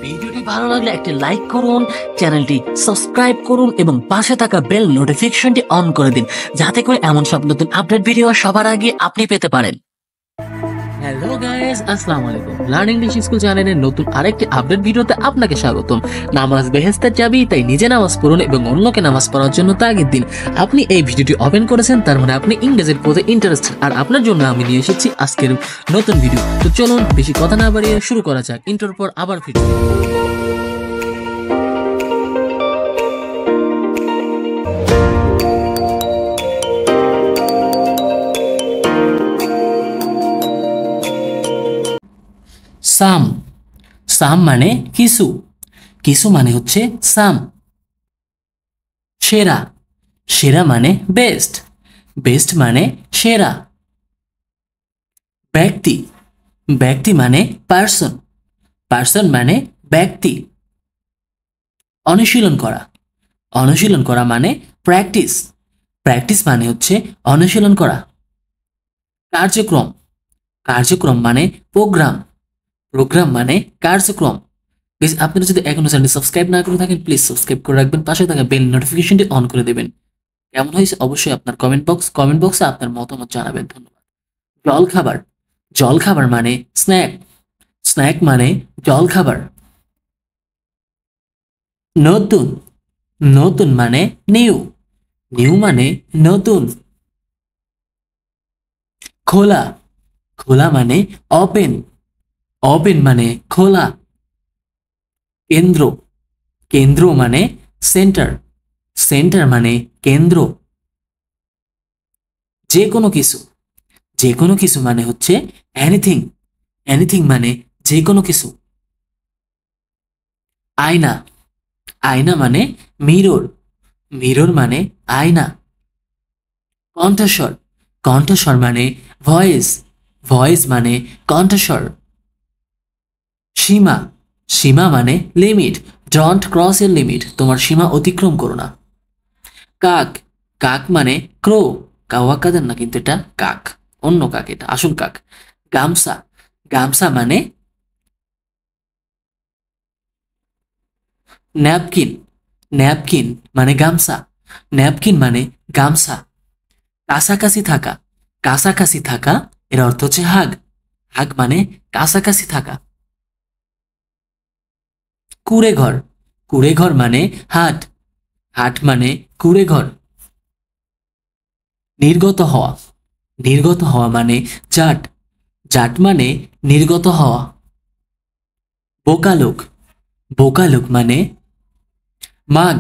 ভিডিওটি ভালো লাগলে একটি লাইক করুন, চ্যানেলটি সাবস্ক্রাইব করুন এবং পাশে থাকা বেল নোটিফিকেশনটি অন করে দিন, যাতে করে এমন সব নতুন আপডেট ভিডিও সবার আগে আপনি পেতে পারেন। হ্যালো গাইস, আসসালামু আলাইকুম। লার্নিং ইংলিশ স্কুল চ্যানেলের নতুন আরেকটি আপডেট ভিডিওতে আপনাকে স্বাগতম। নামাজ বেহেশতের চাবি, তাই নিজে নামাজ পড়ুন এবং অন্যকে নামাজ পড়ার জন্য তাগিদ দিন। আপনি এই ভিডিওটি ওপেন করেছেন, তার মানে আপনি ইংরেজির প্রতি ইন্টারেস্টেড, আর আপনার জন্য আমি নিয়ে এসেছি আজকের নতুন ভিডিও। তো চলুন বেশি কথা না বাড়িয়ে শুরু করা যাক। ইন্টার পর আবার ভিডিও। সাম, সাম মানে কিছু, কিছু মানে হচ্ছে সাম। সেরা, সেরা মানে বেস্ট, বেস্ট মানে সেরা। ব্যক্তি, ব্যক্তি মানে পার্সন, পার্সন মানে ব্যক্তি। অনুশীলন করা, অনুশীলন করা মানে প্র্যাকটিস, প্র্যাকটিস মানে হচ্ছে অনুশীলন করা। কার্যক্রম, কার্যক্রম মানে প্রোগ্রাম, প্রোগ্রাম মানে কার্যক্রম। প্লিজ আপনারা যদি এখনো চ্যানেলটি সাবস্ক্রাইব না করে থাকেন, প্লিজ সাবস্ক্রাইব করে রাখবেন, পাশে থাকা বেল নোটিফিকেশনটি অন করে দেবেন। কেমন হয়েছে অবশ্যই আপনার কমেন্ট বক্সে আপনার মতামত জানাবেন। ধন্যবাদ। জল খাবার, জল খাবার মানে স্ন্যাক, স্ন্যাক মানে জল খাবার। নতুন, নতুন মানে নিউ, নিউ মানে নতুন। খোলা, খোলা মানে ওপেন, ওপেন মানে খোলা। কেন্দ্র, কেন্দ্র মানে সেন্টার, সেন্টার মানে কেন্দ্র। যে কোনো কিছু, যে কোনো কিছু মানে হচ্ছে এনিথিং, এনিথিং মানে যে কোনো কিছু। আয়না, আয়না মানে মিরর, মিরর মানে আয়না। কণ্ঠস্বর, কণ্ঠস্বর মানে ভয়েস, ভয়েস মানে কণ্ঠস্বর। সীমা, সীমা মানে লিমিট, ডোন্ট ক্রস এর লিমিট, তোমার সীমা অতিক্রম করো না। কাক, কাক মানে ক্রো, কাওয়া কাদের না কিন্তু এটা কাক, অন্য কাক, এটা আসল কাক। গামছা, গামছা মানে ন্যাপকিন, ন্যাপকিন মানে গামছা, ন্যাপকিন মানে গামছা। কাছাকাছি থাকা, কাছাকাছি থাকা এর অর্থ হচ্ছে হাগ, হাগ মানে কাছাকাছি থাকা। কুড়ে ঘর, কুড়ে ঘর মানে হাট, হাট মানে কুড়ে ঘর। নির্গত হওয়া, নির্গত হওয়া মানে জাট, জাট মানে নির্গত হওয়া। বোকালোক, বোকালোক মানে মাঘ,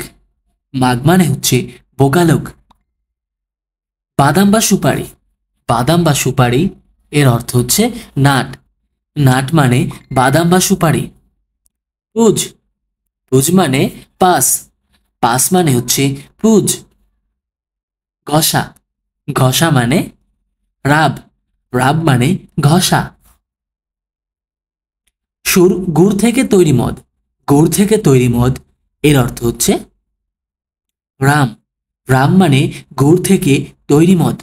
মাঘ মানে হচ্ছে বোকালোক। বাদাম বা সুপারি, বাদাম বা সুপারি এর অর্থ হচ্ছে নাট, নাট মানে বাদাম বা সুপারি। পুজ, পুজ মানে পাস, পাস মানে হচ্ছে পুজ। ঘষা, ঘষা মানে রাব, রাব মানে ঘষা। সুর, গুড় থেকে তৈরি মদ, গুড় থেকে তৈরি মদ এর অর্থ হচ্ছে রাম, রাম মানে গুড় থেকে তৈরি মদ।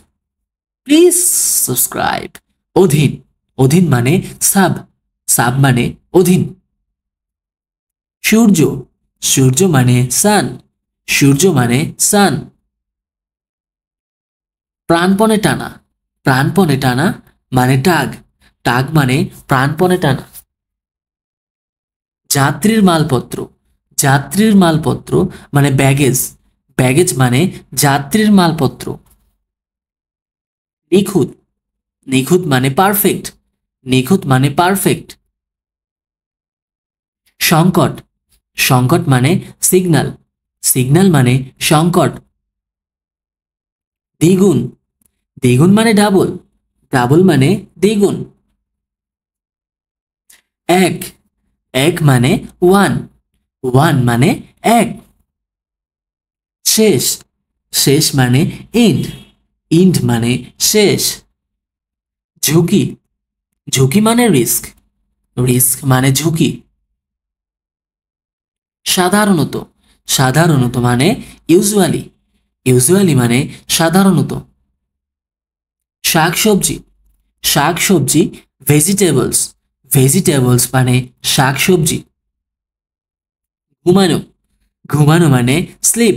Please subscribe. অধীন, অধীন মানে সাব, সাব মানে অধীন। সূর্য, সূর্য মানে সান, সূর্য মানে সান। প্রাণপণে টানা, প্রাণপণে টানা মানে টাগ, টাগ মানে প্রাণপণে টানা। যাত্রীর মালপত্র, যাত্রীর মালপত্র মানে ব্যাগেজ, ব্যাগেজ মানে যাত্রীর মালপত্র। নিখুঁত, নিখুঁত মানে পারফেক্ট, নিখুঁত মানে পারফেক্ট। সংকট, সংকট মানে সিগন্যাল, সিগন্যাল মানে সংকট। দ্বিগুণ, দ্বিগুণ মানে ডাবল, ডাবল মানে দ্বিগুণ। এক, এক মানে ওয়ান, ওয়ান মানে এক। শেষ, শেষ মানে ইন্ড, ইন্ড মানে শেষ। ঝুঁকি, ঝুঁকি মানে রিস্ক, রিস্ক মানে ঝুঁকি। সাধারণত, সাধারণত মানে ইউজুয়ালি, ইউজুয়ালি মানে সাধারণত। শাকসবজি, শাকসবজি ভেজিটেবলস, ভেজিটেবলস মানে শাকসবজি। ঘুমানো, ঘুমানো মানে স্লিপ,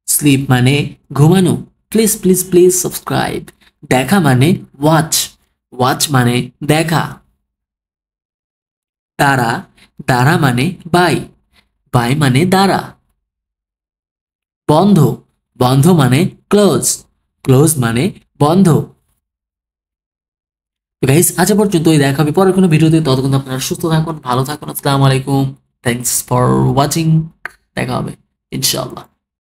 স্লিপ মানে ঘুমানো। Please please please subscribe. দেখা মানে ওয়াচ, ওয়াচ মানে দেখা। দাঁড়া, দাঁড়া মানে বাই, বাই মানে দাঁড়া। বন্ধ, বন্ধ মানে ক্লোজ, ক্লোজ মানে বন্ধ। গাইস আজ পর্যন্তই, দেখা হবে পরের কোনো ভিডিওতে। ততক্ষণ আপনারা সুস্থ থাকুন, ভালো থাকুন। আসসালামু আলাইকুম, থ্যাংকস ফর ওয়াচিং। দেখা হবে ইনশাআল্লাহ।